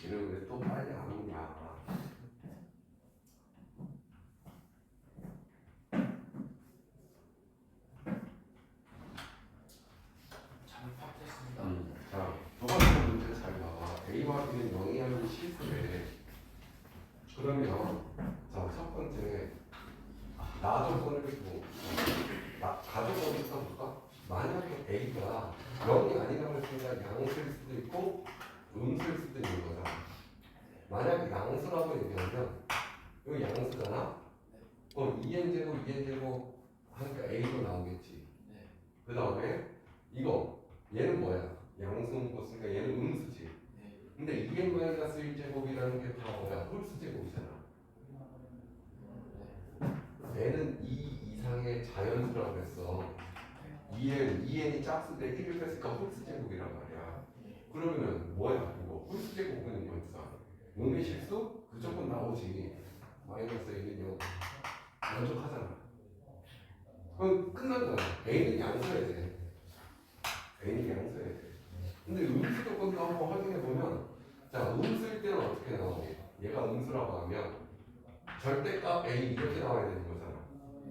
얘는 왜 또 빨리 안 오냐? 자, 두 번째 문제 잘 봐봐. A와 B는 0이 하는 실수래. 그러면 자, 첫 번째 나 좀 꺼내주고 가져가서 써볼까? 만약에 A가 0이 아니라고 했으니까 양수일 수도 있고 음수일 수도 있는 거잖아. 만약에 양수라고 얘기하면 이거 양수잖아? 그럼 2n제곱 2n제곱 하니까 A로 나오겠지. 그 다음에 이거 얘는 뭐야? 양수는 컸으니까 얘는 음수지. 근데 2n-1제곱이라는 게 다 뭐야? 홀수제곱이잖아. 얘는 2 이상의 자연수라고 했어. 2n이 짝수인데 1을 뺐으니까 홀수제곱이란 말이야. 그러면 뭐야? 이거 홀수제곱은 뭐였어? 음의 실수? 그 조건 나오지. 마이너스 1은 0. 만족하잖아. 그럼 끝난 거야. A는 양수해야 돼. A는 양수해야 돼. 근데 음수 조건도 한번 확인해 보면, 자, 음수일 때는 어떻게 나오니? 얘가 음수라고 하면 절대값 A 이렇게 나와야 되는 거잖아.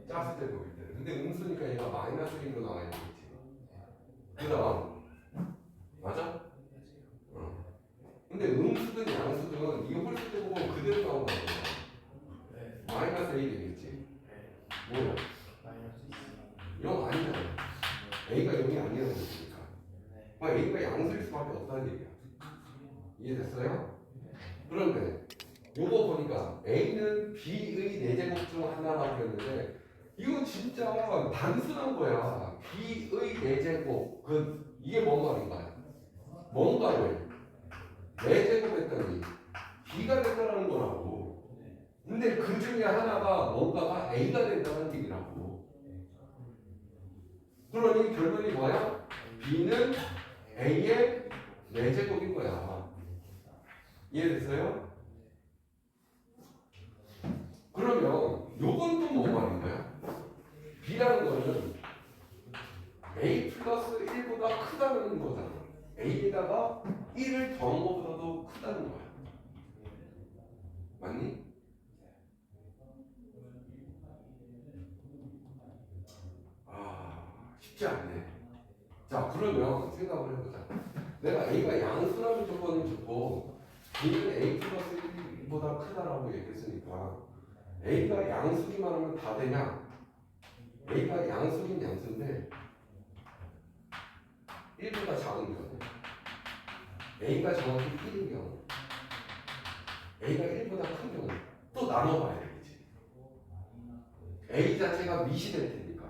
짝수 제곱일 때는. 근데 음수니까 얘가 마이너스 1로 나와야 되겠지. 그 다음 맞아? 근데 음수든 양수든 이 홀수 제곱은 그대로 나온다는 거야. 마이너스 1이 되겠지. 뭐야? 0 아니잖아. A가 0이 아니라는 거니까. A가 양수일 수밖에 없다는 얘기야. 이해됐어요? 그런데 요거 보니까 A는 B의 4제곱 중 하나라고 했는데 이거 진짜 단순한 거야. B의 4제곱 이게 뭔 말인가요? 뭔가를 4제곱 했더니 B가 된다는 거라고. 근데 그 중에 하나가 뭔가가 A가 된다는 얘기라고. 그러니 결론이 뭐야? B는 A의 4제곱인 거야. 이해됐어요? 그러면 요건 또 뭔 말인가요? B라는 거는 A 플러스 1보다 크다는 거잖아. A에다가 1을 더한 것보다도 크다는 거야. 맞니? 쉽지 않네. 자, 그러면 생각을 해보자. 내가 A가 양수라는 조건을 주고 B는 A 플러스 1보다 크다라고 얘기했으니까 A가 양수기만 하면 다 되냐? A가 양수긴 양수인데 1보다 작은 경우, A가 정확히 1인 경우, A가 1보다 큰 경우 또 나눠봐야 되겠지. A 자체가 미시 될 테니까.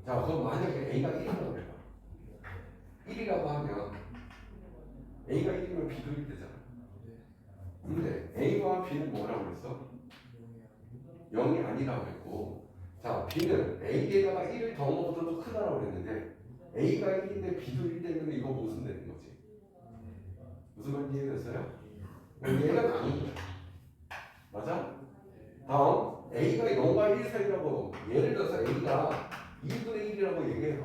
자, 그럼 만약에 A가 1이라고 해봐. 1이라고 하면 A가 1이면 B도 1 되잖아. 근데 A와 B는 뭐라고 그랬어? 0이 아니라고 했고, 자, B는 A에다가 1을 더한 것보다도 크다라고 그랬는데 A가 1인데 B도 1 되면 이거 무슨 되는 거지? 무슨 말인지 이해됐어요? 얘가 나눈 거야. 맞아? 다음 A가 0과 1 사이라고, 예를 들어서 A가 2분의 1이라고 얘기해봐.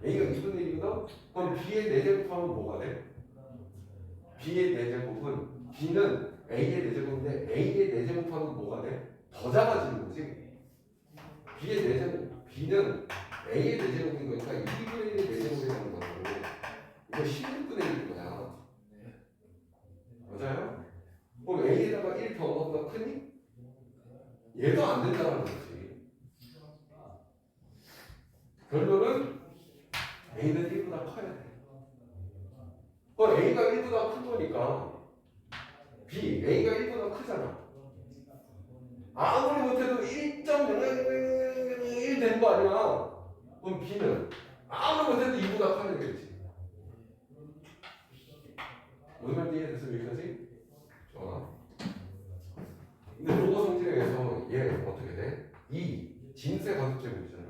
A가 2분의 1이거든? 그럼 B의 4제곱하면 뭐가 돼? B의 4제곱은 B는 A의 4제곱인데 A의 4제곱하면 뭐가 돼? 더 작아지는 거지. B의 4제곱, B는 A의 4제곱인 거니까 2분의 1의 4제곱이 되는 거고 이거 16분의 1인 거야. 맞아요? 그럼 A에다가 1 더한 것보다 크니? 얘도 안 된다는 거지. 결론은 A는 1보다 커야 돼. A가 1보다 큰 거니까 A가 1보다 크잖아. 아무리 못해도 1.001 되는 거 아니야. 그럼 B는 아무리 못해도 2보다 커야 되겠지. 무슨 말인지 이해됐어? 여기까지? 좋아. 근데 로고 성질에서 얘 어떻게 돼? 2 진세 거듭제곱이잖아.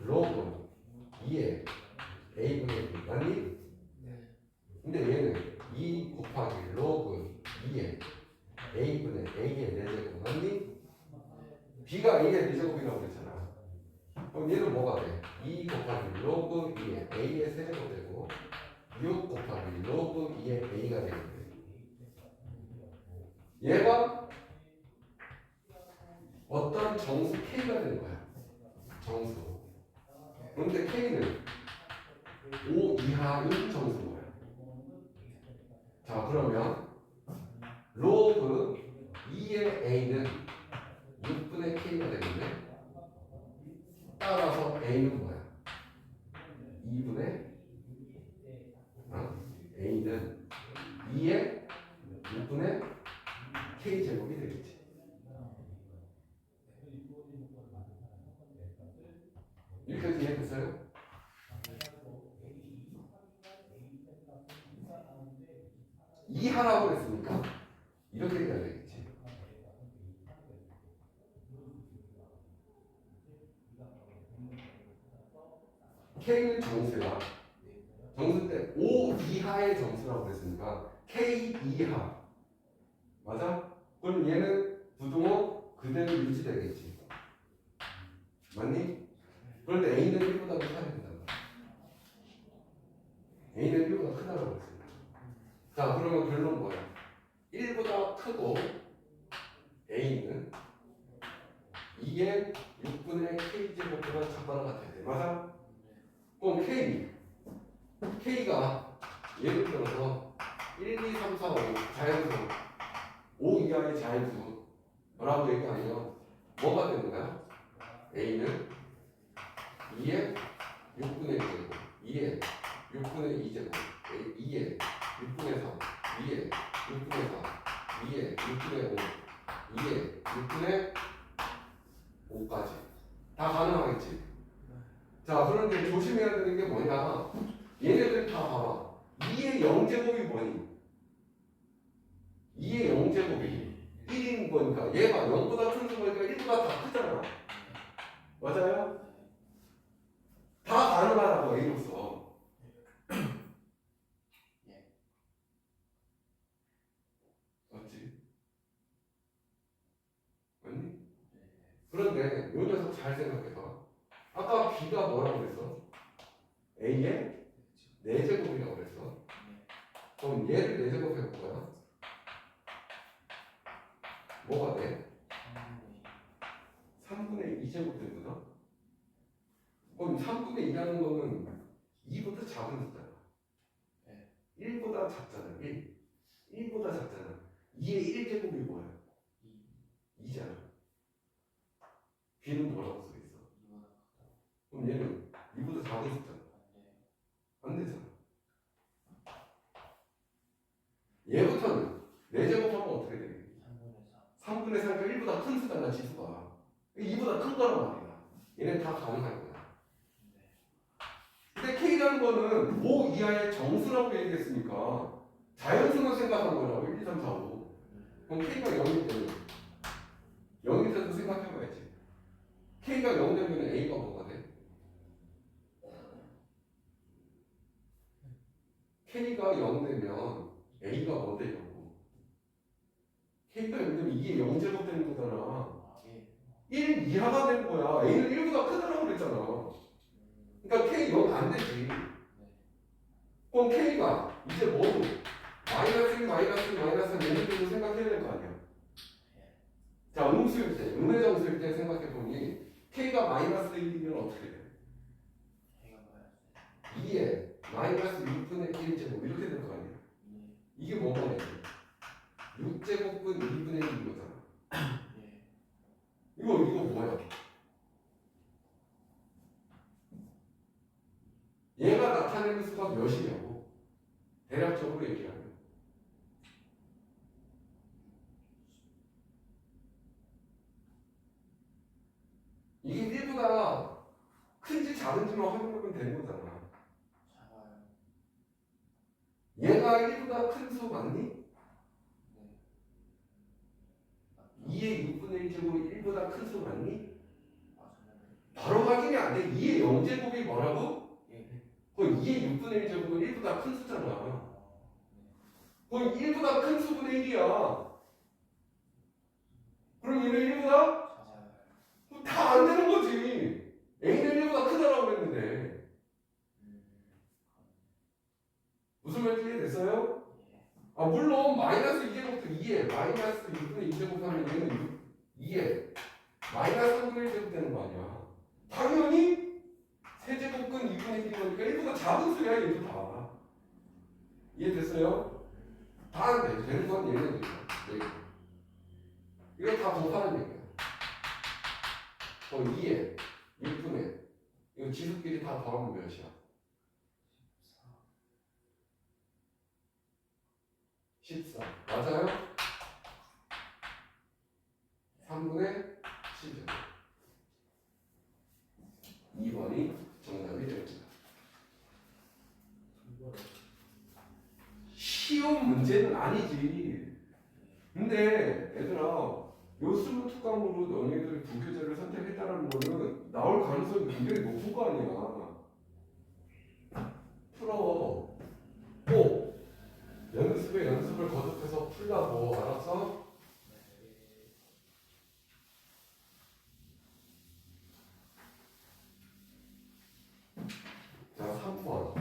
로그 2에 A분의 B 맞니? 근데 얘는 2 곱하기 로그 2에 A분의 A의 4제곱 맞니? b가 a의 b제곱이라고 그랬잖아. 그럼 얘는 뭐가 돼? 2 곱하기 로그 2의 a의 세제곱 되고 6 곱하기 로그 2의 a가 되는데 얘가 어떤 정수 k가 되는 거야. 정수. 그런데 k는 5 이하인 정수인 거야. 자, 그러면 로그 2의 a는 6분의 k가 되는데 따라서 a는 뭐야? 2분의 a는 2의 6분의 k제곱이 되겠지. 이렇게 이해됐어요? 이하라고 했으니까 이렇게 돼야 되겠지. K는 정수야. 정수 때 5 이하의 정수라고 했으니까 K 이하. 맞아? 그럼 얘는 부등호 그대로 유지되겠지. 맞니? 그런데 A는 1보다 커야 된다. A는 1보다 크다고 했습니다. 자, 그러면 결론 뭐야? 1보다 크고 A는 2의 6분의 K제곱보다 작거나 같아야 돼. 맞아? 그럼 K가 예를 들어서 1, 2, 3, 4, 5 자연수 5 이하의 자연수 라고 얘기하면 뭐가 되는 거야? A는 2의 6분의 1제곱 2의 6분의 2제곱 2의 6분의 3 2의 6분의 4 2의 6분의 5 2의 6분의 5까지 다 가능하겠지? 자, 그런데 조심해야 되는 게 뭐냐? 얘네들 다 봐봐. 2의 0제곱이 뭐니? 2의 0제곱이 1인 거니까 얘가 0보다 큰 수니까 1보다 다 크잖아. 맞아요? 다 가능하다고 A로서. 맞지? 맞니? 그런데 요 녀석 잘 생각해봐. 아까 B가 뭐라고 그랬어? A의 4제곱이라고 그랬어. 그럼 얘를 4제곱 해볼 거야. 뭐가 돼? 3분의 2제곱 되구나. 그럼 3분의 2라는 거는 2보다 작은 숫자야. 1보다 작잖아. 1보다 작잖아. 2의 1제곱이 뭐야? 2잖아. B는 뭐라고 써 있어? 그럼 얘는 2보다 작은 숫자야. 안 되잖아. 얘부터는 4제곱하면 어떻게 되겠니? 3분의 4가 1보다 큰 수잖아, 지수가. 2보다 큰 거란 말이야. 얘는 다 가능할 거야. 근데 K라는 거는 5 이하의 정수라고 얘기했으니까 자연수만 생각한 거라고. 1, 2, 3, 4, 5. 그럼 K가 0일 때는 0일 때도 생각해봐야지. K가 0 되면 A가 뭐가 돼? K가 0 되면 A가 뭐 되냐고. K가 0 되면 이게 0제곱 되는 거잖아. 1 이하가 되는 거야. A는 1보다 크다라고 그랬잖아. 그러니까 K 0 안 되지. 그럼 K가 이제 뭐도 마이너스 1, 마이너스 1, 마이너스 1 이런 식으로 생각해야 될 거 아니야. 자, 음수일 때, 음의 정수일 때 생각해보니 K가 마이너스 1이면 어떻게 돼? 2에 마이너스 6분의 1제곱 이렇게 될 거 아니야. 이게 뭐가 되지? 6제곱분 2분의 1인 거잖아. 이거 뭐야? 얘가 나타내는 수가 몇이냐고. 대략적으로 얘기하면. 이게 1보다 큰지 작은지만 확인하면 되는 거잖아. 얘가 1보다 큰 수 맞니? 2의 6분의 1제곱이 1보다 큰 수 맞니? 바로 확인이 안 돼. 2의 0제곱이 뭐라고? 그 2의 6분의 1제곱은 1보다 큰 수잖아. 그럼 1보다 큰 수분의 1이야. 그럼 얘는 1보다 다 안 되는 거지. A는 1보다 크다라고 그랬는데. 무슨 말인지 이해됐어요? 아, 물론 마이너스 2제곱부터 2에 마이너스 6분의 2제곱 하면 얘는 2에 마이너스 3분의 1제곱 되는 거 아니야. 당연히 세제곱근 2분의 1이니까 1보다 작은 수야 얘도 다. 이해됐어요? 다 안 돼. 되는 건 얘는 얘기야. 이거 다 곱하는 얘기야. 2에 6분의 이거 지수끼리 다 더하면 몇이야? 14. 맞아요? 3분의 7제곱. 2번이 정답이 됩니다. 쉬운 문제는 아니지. 근데 얘들아, 요 스무 특강으로 너희들이 부교재를 선택했다는 거는 나올 가능성이 굉장히 높은 거 아니야. 풀어. 꼭 연습에 연습을 거듭해서 풀라고. 알았어? 자, 3번.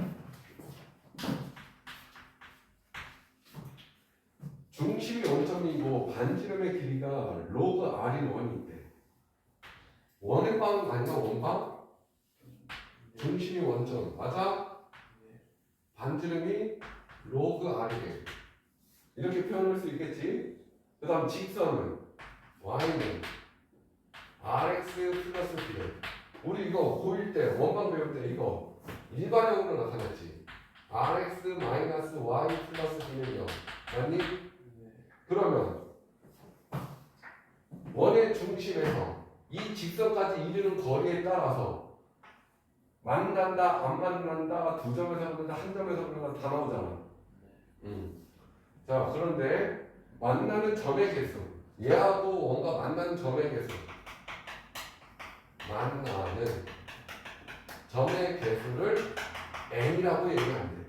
중심이 원점이고 반지름의 길이가 로그 R인 원이 있대. 원의 방은 아니야, 원방? 중심이 원점. 맞아? 반지름이 로그 R이래. 이렇게 표현할 수 있겠지? 그 다음 직선은 Y는 RX 플러스 B래. 우리 이거 고1 때 원방 배울 때 이거 일반형으로 나타났지. RX 마이너스 Y 플러스 B는요. 맞니? 그러면 원의 중심에서 이 직선까지 이르는 거리에 따라서 만난다, 안 만난다, 두 점에서 만난다, 한 점에서 만난다 다 나오잖아. 자, 그런데 만나는 점의 개수, 얘하고 원과 만나는 점의 개수, 만나는 점의 개수를 n이라고 얘기하면 돼.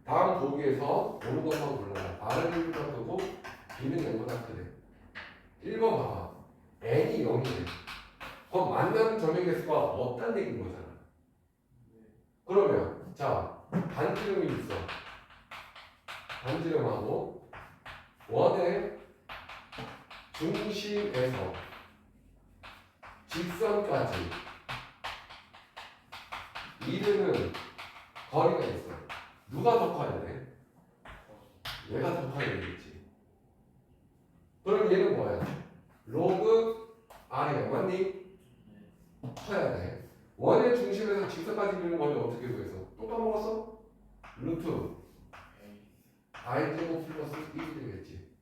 다음 보기에서 오는 것만 골라라. R은 1보다 크고 B는 n보다 크대. 1번 봐봐. n이 0이네. 그럼 만나는 점의 개수가 없다는 얘기인 거잖아. 그러면 자, 반지름이 있어. 반지름하고 원의 중심에서 직선까지 이르는 거리가 있어. 누가 더 커야 돼? 얘가 더 커야 되겠지. 그럼 얘는 뭐야? 로그 R이야. 맞니? 커야 돼. 원의 중심에서 직선까지 이르는 거리 어떻게 구해서? 또 까먹었어? 루트 R제곱 플러스 1이 되겠지.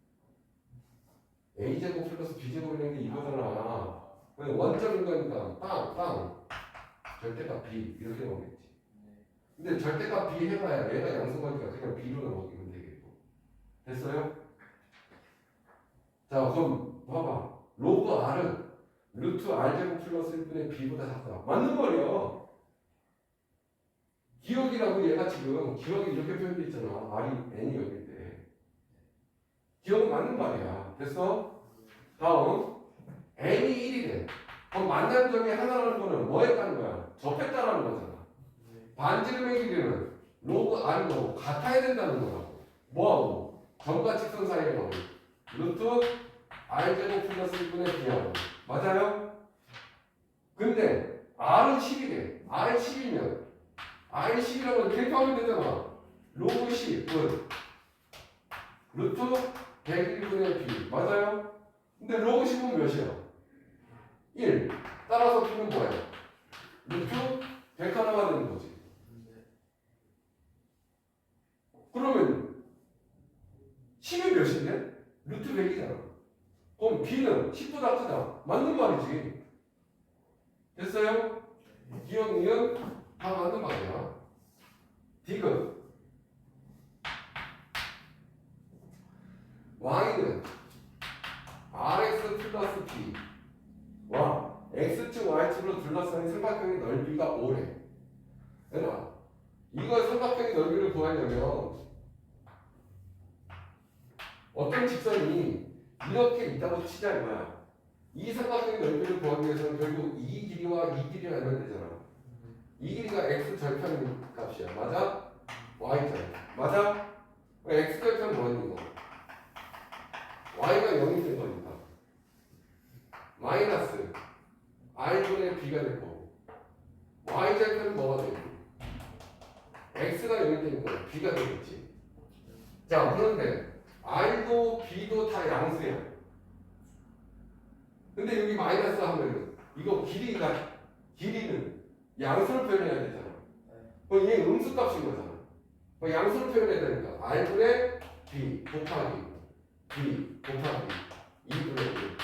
A제곱 플러스 B제곱이라는 게 이거잖아. 원점인 거니까 빵 절대값 B 이렇게 나오겠지. 근데 절대값 B 해봐야 얘가 양수거니까 그냥 B로 넘어가면 되겠고. 됐어요? 자, 그럼 봐봐. 로그 R은 루트 R제곱 플러스 1분의 B보다 작다. 맞는 말이야. 기억이라고 얘가 지금 기억이 이렇게 표현되어 있잖아. R이 N이 여기 때. 기억은 맞는 말이야. 됐어? 다음 N이 1이래. 그럼 만난 점이 하나라는 거는 뭐 했다는 거야? 접했다라는 거잖아. 반지름의 길이는 로그 R로 같아야 된다는 거라고. 뭐하고? 점과 직선 사이의 거리. 루트 R제곱 플러스 1분의 B하고. 맞아요? 근데 R은 10이래. R이 10이면 R이 10이라고 대입하면 되잖아. 로그 10은 루트 101분의 B. 맞아요? 근데 로그 10은 몇이야? 1. 따라서 B는 뭐야? 루트 100 하나가 되는 거지. 그러면 10이 몇인데? 루트 100이잖아. 그럼 B는 10보다 크다. 맞는 말이지. 됐어요? 기억, 니은 다 맞는 말이야. 디귿 Y는 RX 플러스 B 와 X축 Y축으로 둘러싸인 삼각형의 넓이가 5래. 얘들아, 이거 삼각형의 넓이를 구하려면 어떤 직선이 이렇게 있다고 치자 이거야. 이 삼각형의 넓이를 구하기 위해서는 결국 이 길이와 이 길이를 알면 되잖아. 이 길이가 x 절편 값이야. 맞아? y절. 맞아? x 절편 뭐니 이거? y가 0이 된 거니까. 마이너스 r분의 b가 될 거고. y절편은 뭐가 되고? x가 0이 되는 거야. b가 되겠지. 자, 그런데 r도 b도 다 양수야. 근데 여기 마이너스 하면은 이거 길이는 양수를 표현해야 되잖아. 그럼 얘 음수값인 거잖아. 그럼 양수를 표현해야 되니까 r분의 b 곱하기 b 곱하기 2분의 1.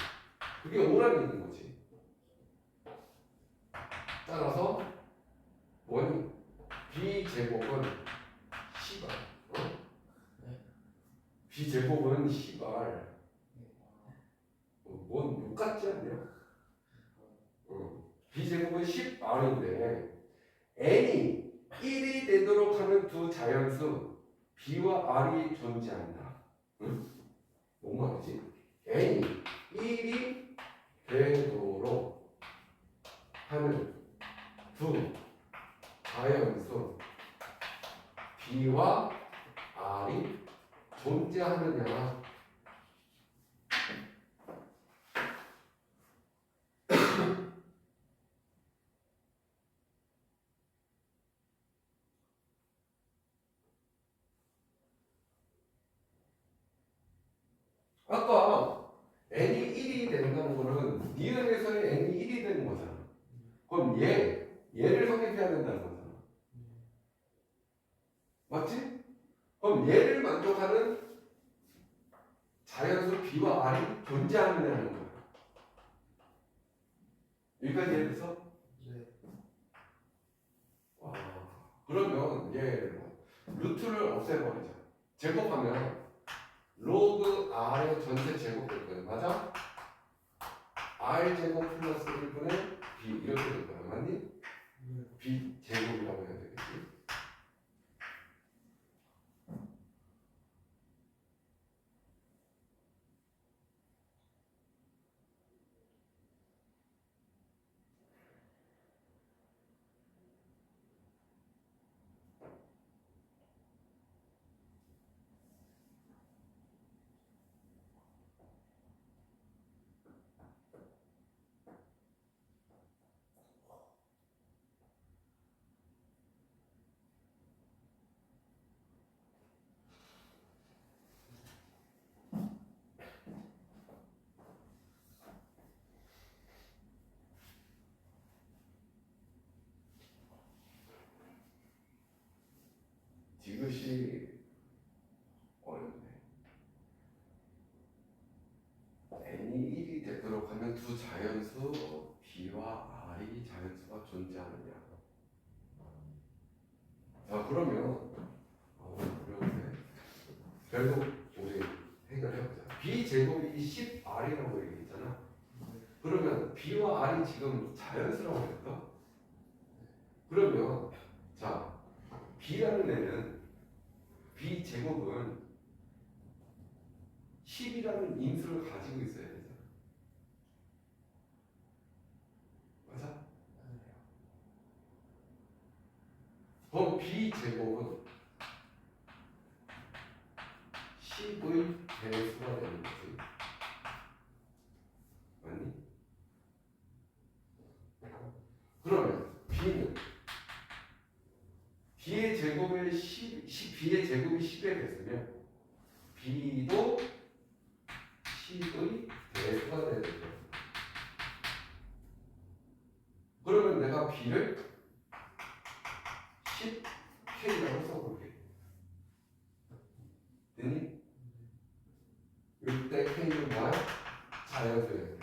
그게 5라는 얘기인 거지. 따라서 뭐니? b 제곱은 10r. b 제곱은 10r. 뭔 욕 같지 않냐? b제곱은 10r인데 n이 1이 되도록 하는 두 자연수 b와 r이 존재한다. 응? 뭔 말이지? n이 1이 되도록 하는 두 자연수 b와 r이 존재하느냐? 아까 n이 1이 된다는 거는 니은에서의 n이 1이 되는 거잖아. 그럼 얘를 성립해야 된다는 거잖아. 맞지? 그럼 얘를 만족하는 자연수 b와 r이 존재하느냐는 거야. 여기까지 이해돼서? 네. 와, 그러면 얘 루트를 없애버리자. 제곱하면 로그 r의 전체 제곱 될 거야. 맞아? r 제곱 플러스 1분의 b 이렇게 될 거야. 맞니? b 제곱이라고 해야 되겠지? 이것이 어렵네. n이 1이 되도록 하면 두 자연수 b와 r이 자연수가 존재하느냐. 자, 그러면 어려운데 결국 우리 해결해보자. b 제곱이 10r이라고 얘기했잖아. 그러면 b와 r이 지금 자연수라고 했다. 그러면 자, b라는 애는 b 제곱은 10이라는 인수를 가지고 있어야 되잖아. 맞아? 그럼 b 제곱은 10의 배수가 되는 거지. 맞니? 그러면 b의 제곱이 10에 됐으면 b도 10의 배수가 돼야 되죠. 그러면 내가 b를 10k라고 써볼게. 됐니? 이때 k는 뭐야? 자연수야.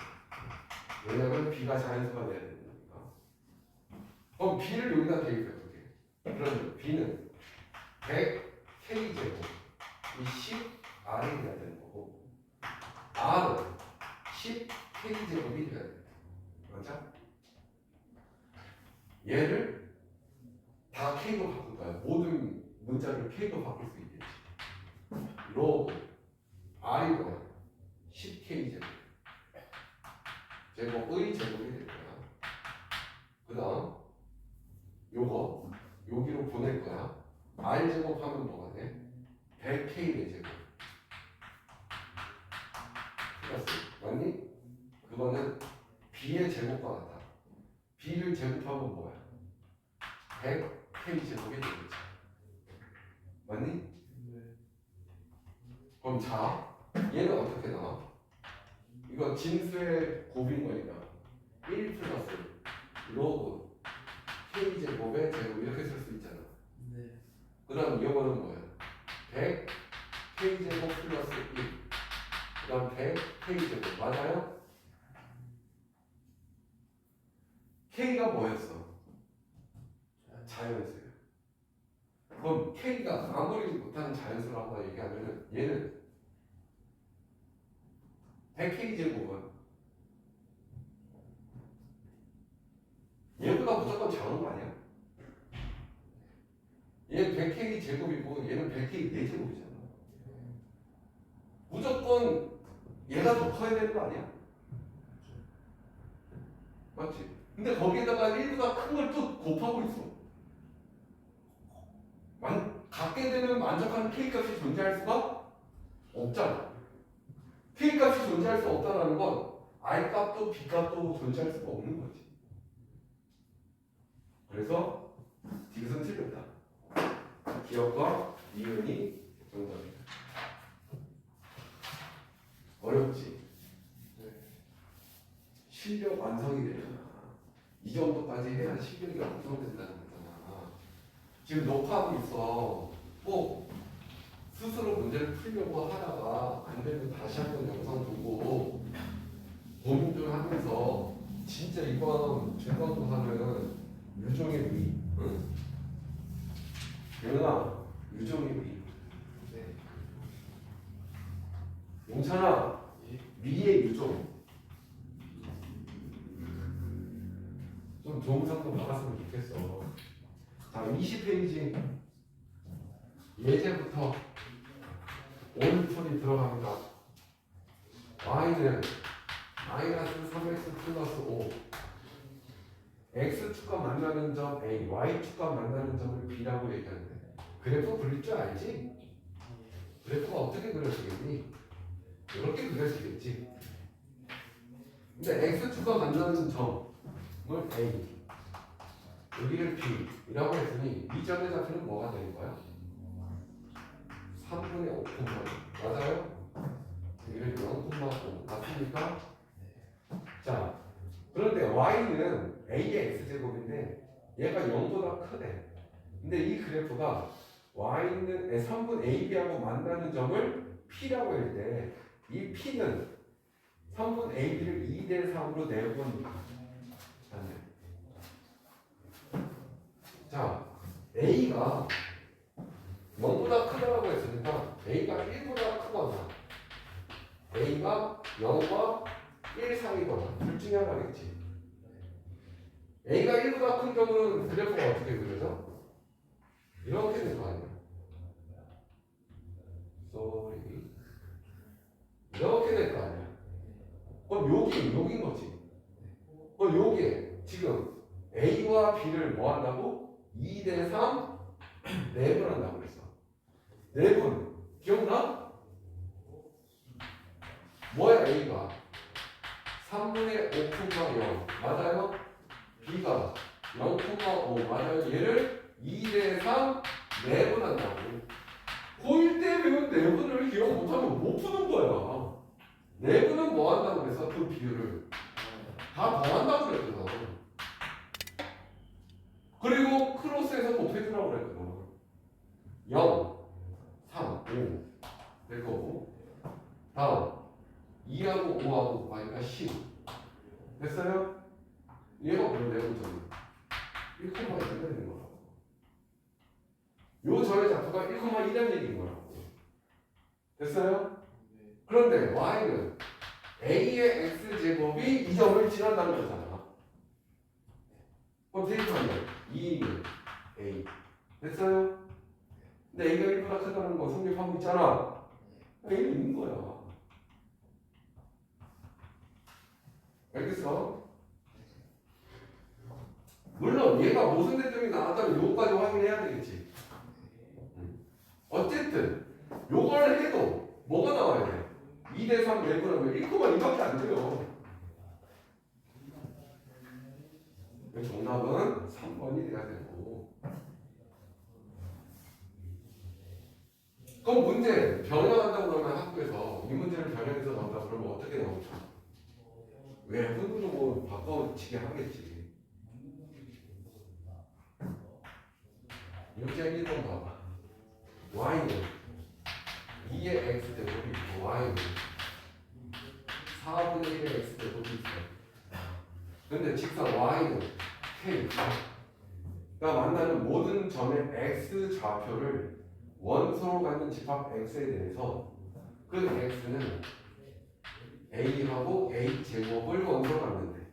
왜냐면 b가 자연수가 돼야 되는 거니까. 그럼 b를 여기다 대입해볼게. 그러면 b는 100k 제곱 이 10r이 돼야 되는 거고 r은 10k 제곱이 돼야 돼. 맞아? 얘를 다 k로 바꿀 거야. 모든 문자를 k로 바꿀 수 있겠지. 로그 r이 뭐야? 10k 제곱. 제곱의 제곱이 될 거야. 그 다음 요거 여기로 보낼 거야. r 제곱하면 뭐가 돼? 100k의 제곱 플러스 맞니? 그거는 b의 제곱과 같아. b를 제곱하면 뭐야? 100k 제곱이 되겠지. 맞니? 그럼 자, 얘는 어떻게 나와? 이거 진수의 곱인 거니까 1 플러스 로그 k 제곱의 제곱 이렇게 쓸 수 있잖아. 네. 그 다음 이거는 뭐야? 100 k 제곱 플러스 1. 그 다음 100 k 제곱 맞아요? k가 뭐였어? 자연수야. 그럼 k가 아무리 못하는 자연수라고 얘기하면은 얘는 100k 제곱은 얘보다 무조건 작은 거 아니야? 얘 100k 제곱이고 얘는 100k 4제곱이잖아. 무조건 얘가 더 커야 되는 거 아니야? 맞지? 근데 거기에다가 1보다 큰 걸 또 곱하고 있어. 갖게 되면 만족하는 k 값이 존재할 수가 없잖아. k 값이 존재할 수 없다는 건 i 값도 b 값도 존재할 수가 없는 거지. 그래서 디귿은 틀렸다. 기억과 이은이 정답이다. 어렵지? 실력 완성이 되잖아. 이 정도까지 해야 실력이 완성된다는 거잖아. 지금 녹화하고 있어. 꼭 스스로 문제를 풀려고 하다가 안 되면 다시 한번 영상 보고 고민 좀 하면서 진짜 이번 중간고사는 유종의 미. 응? 영아, 유종의 미. 네. 용찬아, 미의 유종. 좀 좋은 상품 받았으면 좋겠어. 자, 20페이지 예제부터 오른손이 들어갑니다. y는 마이너스 3x 플러스 5 x축과 만나는 점 a, y축과 만나는 점을 b라고 얘기하는데 그래프 그릴 줄 알지? 그래프가 어떻게 그려지겠니? 이렇게 그려지겠지. 근데 x축과 만나는 점을 a, 여기를 b이라고 했으니 이 점의 좌표는 뭐가 되는 거야? 3분의 5 맞아요? 여기를 0,5 맞습니까? 자, 그런데 y는 a의 x제곱인데 얘가 0보다 크대. 근데 이 그래프가 y는 3분 ab하고 만나는 점을 p라고 할 때 이 p는 3분 ab를 2대 3으로 내분 맞네. 자, a가 0보다 크다라고 했으니까 a가 1보다 크거나 a가 0과 1 사이거나 둘 중에 하나겠지. a가 1보다 큰 경우는 그래프가 어떻게 그려져? 이렇게 될 거 아니야. sorry. 이렇게 될 거 아니야. 그럼 여긴 거지. 그럼 여기에 지금 a와 b를 뭐 한다고? 2대 3 내분한다고 그랬어. 내분 기억나? 뭐야 a가? 3분의 5,0 맞아요? b가 0,5 맞아요? 얘를 2대 3 내분한다고. 고1 때 배운 내분을 기억 못하면 못 푸는 거야. 내분은 뭐 한다고 그래서 그 비율을 다 더한다고 그랬거든. 그리고 크로스에서 곱해주라고 그랬거든. 0, 3, 5 될 거고 다음 2하고 5하고 곱하니까 10 됐어요? 얘가 그럼 내분점이 1,1이 되는 거라고. 요 절의 좌표가 1,1이라는 얘기인 거라고. 됐어요? 그런데 y는 a의 x제곱이 이 점을 지난다는 거잖아. 그럼 대입하면 2는 a 됐어요? 근데 a가 1보다 크다는 거 성립하고 있잖아. a는 있는 거야. 알겠어? 물론 얘가 무슨 대점이 나왔다면 요거까지 확인해야 되겠지. 어쨌든 요걸 해도 뭐가 나와야 돼? 2대 3 내분하면 1,2밖에 안 돼요. 정답은 3번이 돼야 되고. 그럼 문제 변형한다고 그러면 학교에서 이 문제를 변형해서 나온다 그러면 어떻게 나오죠? 왜 흔들고 바꿔치기 하겠지. 문제 1번 봐봐. y는 2의 x제곱이 있고 y는 4분의 1의 x제곱이 있어. 근데 직선 y는 k가 만나는 모든 점의 x 좌표를 원소로 갖는 집합 x에 대해서 그 x는 a하고 a제곱을 원소로 갖는데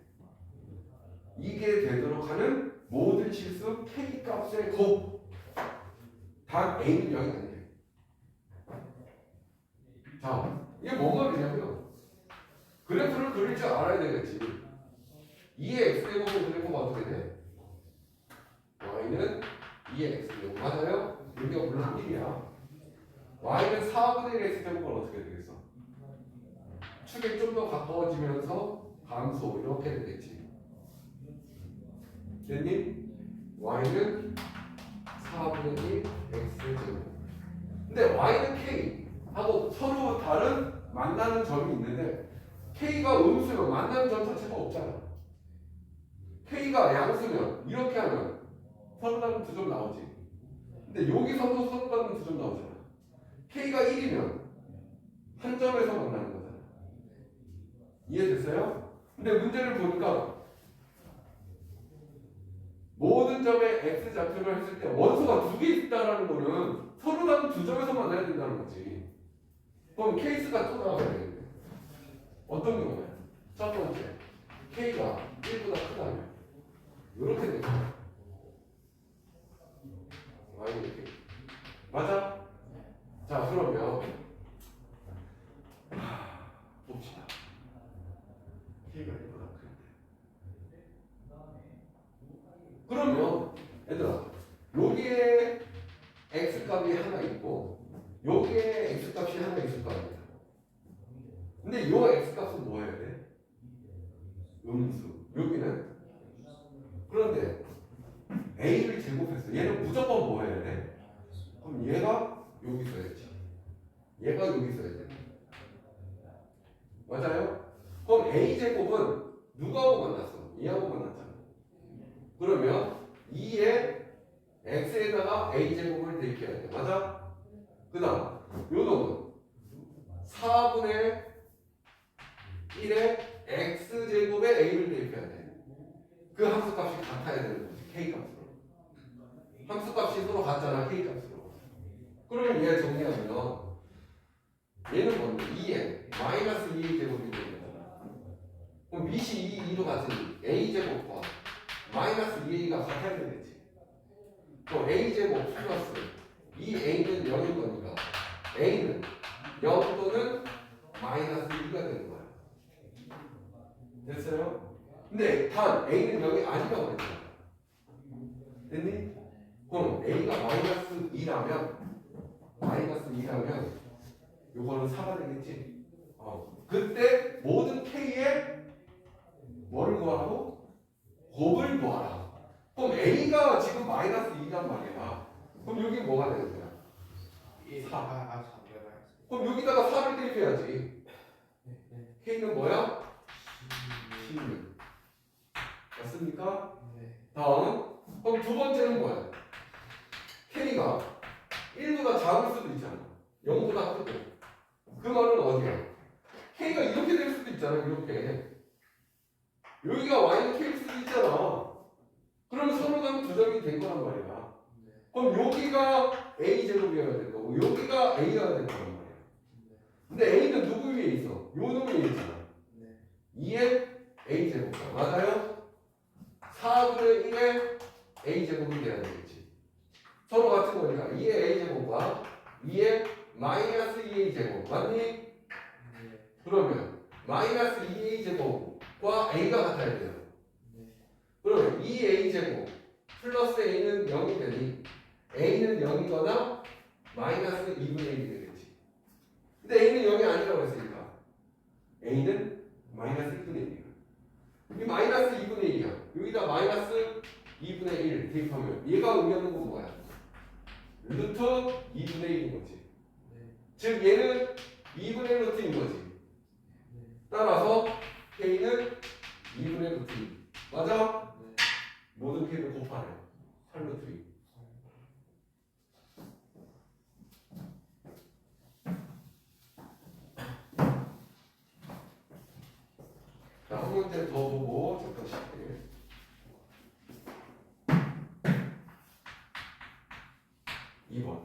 이게 되도록 하는 모든 실수 k 값의 곱 단 a는 0이 아니에요. 자, 이게 뭔 말이냐면 그래프를 그릴 줄 알아야 되겠지. 2의 x제곱은 그래프가 어떻게 돼? y는 2의 x제곱 맞아요? 여기가 물론 1이야. y는 4분의 1 x제곱은 어떻게 되겠어? 축에 좀 더 가까워지면서 감소 이렇게 되겠지. 됐니? y는 4분의 1 x제곱. 근데 y는 k 하고 서로 다른 만나는 점이 있는데 k가 음수면 만나는 점 자체가 없잖아. k가 양수면 이렇게 하면 서로 다른 두 점 나오지. 근데 여기서도 서로 다른 두 점 나오잖아. k가 1이면 한 점에서 만나는 거잖아. 이해됐어요? 근데 문제를 보니까 모든 점의 x 좌표를 했을 때 원소가 두 개 있다라는 거는 서로 다른 두 점에서 만나야 된다는 거지. 그럼 케이스가 또 나와야 되겠네. 어떤 경우에? 첫 번째, k가 1보다 크다면 이렇게 되죠. 이렇게. 맞아? 자, 그러면 봅시다. k가 1보다 큰데. 그러면 얘들아, 여기에 x값이 하나 있고 여기에 x값이 하나 있을 거 아닙니까? 근데 이 x값은 뭐 해야 돼? 음수. 여기는? 그런데 a를 제곱했어. 얘는 무조건 뭐 해야 돼? 그럼 얘가 여기 있어야지. 얘가 여기 있어야 돼. 맞아요? 그럼 a제곱은 누구하고 만났어? 얘하고 만났잖아. 그러면 2의 x에다가 a제곱을 대입해야 돼. 맞아? 그 다음 요 놈은 4분의 1의 x제곱에 a를 대입해야 돼. 그 함수값이 같아야 되는 거지. k값으로. 함수값이 서로 같잖아. k값으로. 그러면 얘 정리하면 얘는 뭔데? 2에 마이너스 2의 제곱이 되는 거잖아. 그럼 밑이 2로 같으니 a제곱과 마이너스 2a가 같아야 되겠지. 그럼 a제곱 플러스 이 a는 0일 거니까 a는 0 또는 마이너스 2가 되는 거야. 됐어요? 근데 단 a는 0이 아니라고 그랬잖아. 됐니? 그럼 a가 마이너스 2라면 요거는 4가 되겠지? 그때 모든 k에 뭐를 구하라고? 곱을 구하라. 그럼 a가 지금 마이너스 2란 말이야. 그럼 여기 뭐가 되는 거야? 4. 그럼 여기다가 4를 대입해야지. k는 뭐야? 16. 맞습니까? 다음. 그럼 두 번째는 뭐야? k가 1보다 작을 수도 있잖아. 0보다 크고. 그 말은 어디야? k가 이렇게 될 수도 있잖아. 이렇게. 여기가 y는 k일 수도 있잖아. 그러면 서로 가면 두 점이 된 거란 말이야. 그럼 여기가 a제곱이어야 될 거고 여기가 a가 될 거란 말이야. 근데 a는 누구 위에 있어? 요 놈 위에 있잖아. 2의 a제곱이야. 맞아요? 4분의 1의 a제곱이 돼야 되겠지. 서로 같은 거니까 2의 a제곱과 2의 마이너스 2a제곱 맞니? 그러면 마이너스 2a제곱 과 a가 같아야 돼요. 그러면 2a 제곱 플러스 a는 0이 되니 a는 0이거나 마이너스 2분의 1이 되겠지. 근데 a는 0이 아니라고 했으니까 a는 마이너스 2분의 1이야. 이 마이너스 2분의 1이야. 여기다 마이너스 2분의 1 대입하면 얘가 의미하는 건 뭐야? 루트 2분의 1인 거지. 즉 얘는 2분의 1 루트인 거지. 따라서 k는 2분의 루트 2. 맞아? 모든 k를 곱하래. 8루트 2. 자, 한 문제 더 보고 잠깐 쉴게. 2번.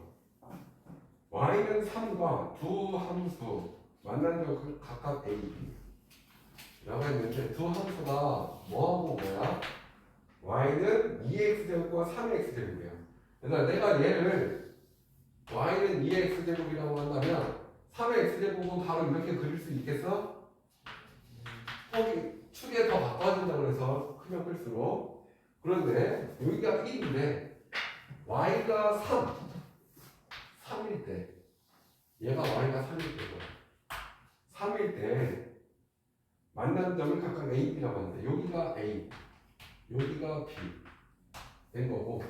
y는 3과 두 함수 만난 적 각각 a, b 라고 했는데 두 함수가 뭐하고 뭐야? y는 2x제곱과 3x제곱이야. 그래서 내가 얘를 y는 2x제곱이라고 한다면 3x제곱은 바로 이렇게 그릴 수 있겠어? 축에 더 바꿔준다고 해서 크면 클수록. 그런데 여기가 1인데 y가 3일 때 얘가 y가 3일 때고 3일 때 만나는 점을 각각 a, b라고 하는데 여기가 a, 여기가 b 된 거고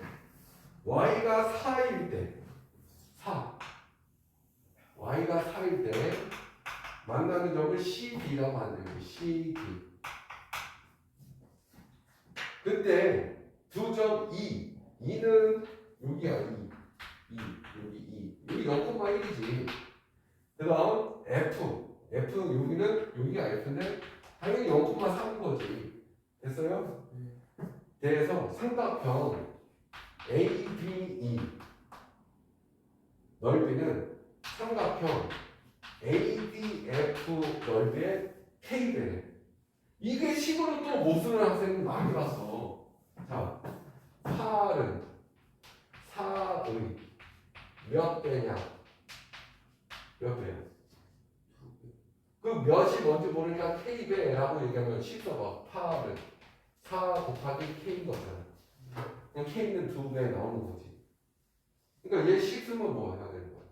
y가 4일 때 4, y가 4일 때 만나는 점을 cd라고 하는데 cd. 그때 두 점 2, 2는 여기가 2, 여기 2, 여기 0,1이지. 그 다음 F 여기는 여기가 F인데 당연히 0,3인 거지. 됐어요? 그래서 삼각형 ABE 넓이는 삼각형 ADF 넓이의 K배래. 이게 식으로 또 못 쓰는 학생은 많이 봤어. 자, 8은 4의 몇 배냐? 몇 배야? 그 몇이 뭔지 모르니까 K배라고 얘기하면 식 써봐. 8은 4 곱하기 K인 거잖아. 그럼 K는 2배 나오는 거지. 그러니까 얘 식 쓰면 뭐 해야 되는 거야?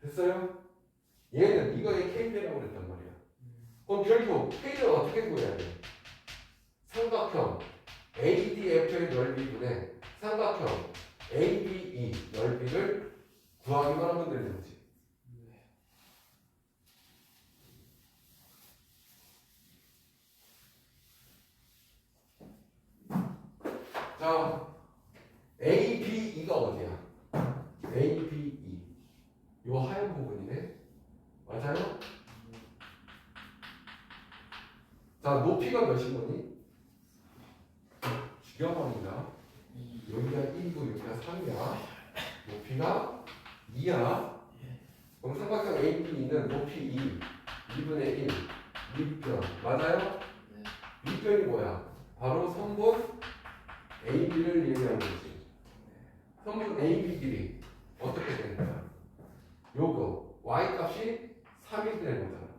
됐어요? 얘는 이거의 K배라고 그랬단 말이야. 그럼 결국 K를 어떻게 구해야 돼? 삼각형 ADF의 넓이분의 삼각형 ABE 넓이를 구하기만 하면 되는 거지. 자, ABE가 어디야? ABE 요 하얀 부분이네. 맞아요? 자, 높이가 몇인 거니? 죽여버린다. 여기가 1이고 여기가 3이야. 높이가 2야. 그럼 삼각형 ABE는 높이 2, 2분의 1, 밑변. 맞아요? 밑변이 뭐야? 바로 선분 AB를 얘기하는 거지. 선분 AB 길이 어떻게 되는 거야? 요거 y 값이 3일 때 되는 거잖아.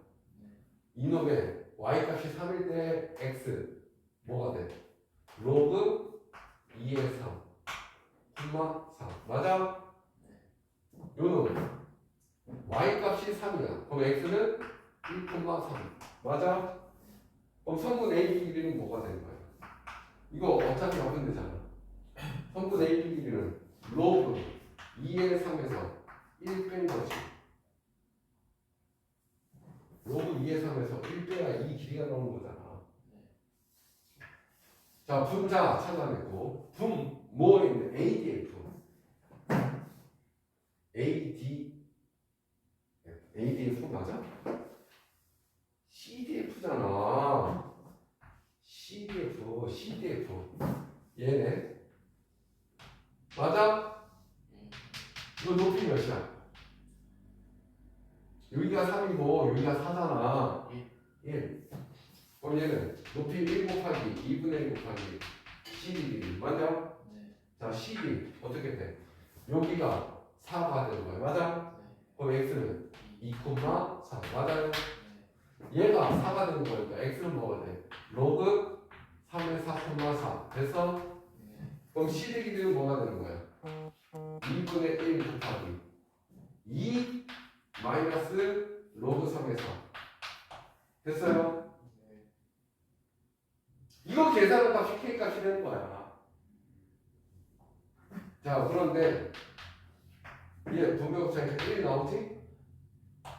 이놈의 y 값이 3일 때 x 뭐가 돼? 로그 2의 3, 4 맞아? 요놈 y 값이 3이야. 그럼 x는 1,3 맞아? 그럼 성분 AB 길이는 뭐가 되는 거야? 이거 어차피 하면 되잖아. 성분 AB 길이는 로그 2의 3에서 1 뺀 거지. 로그 2의 3에서 1 빼야 이 길이가 나오는 거잖아. 자, 분자 찾아냈고 뭐에 있는 ADF ADF 맞아? CDF잖아. CDF 얘네 맞아? 이거 높이 몇이야? 여기가 3이고 여기가 4잖아. 1. 그럼 얘는 높이 1 곱하기 2분의 1 곱하기 CD 맞아? 자, CD 어떻게 돼? 여기가 4가 되는 거야. 맞아? 그럼 X는 2,4 맞아요? 얘가 4가 되는 거니까 x는 뭐가 돼? 로그 3의 4,4 돼서 그럼 c 대기 되면 뭐가 되는 거야? 2분의 1 곱하기 2 마이너스 로그 3의 4 됐어요? 이거 계산한 값이 k 값이 되는 거야. 자 그런데 얘 분배곱차니까 1이 나오지?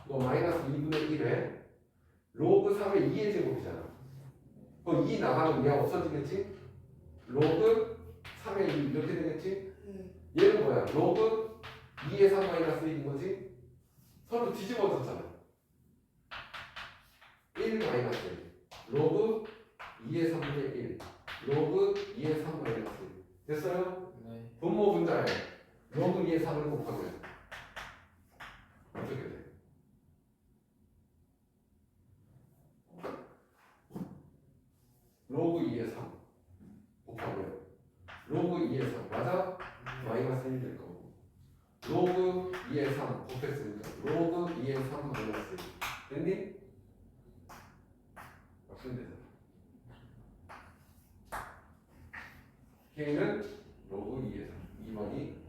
이거 마이너스 2분의 1에 로그 3의 2의 제곱이잖아. 그럼 2 나가면 얘 없어지겠지? 로그 3의 2 이렇게 되겠지? 얘는 뭐야? 로그 2의 3 마이너스 1인 거지? 서로 뒤집어졌잖아. 1 마이너스 1 로그 2의 3분의 1 로그 2의 3 마이너스 1 됐어요? 네. 분모 분자에 로그 2의 3을 곱하면 어떻게 돼? 로그 2의 3 곱하면 로그 2의 3 맞아? 마이너스 1 될 거고 로그 2의 3 곱했으니까 로그 2의 3 마이너스 1 됐니? 맞으면 되잖아. K는 로그 2의 3 2번이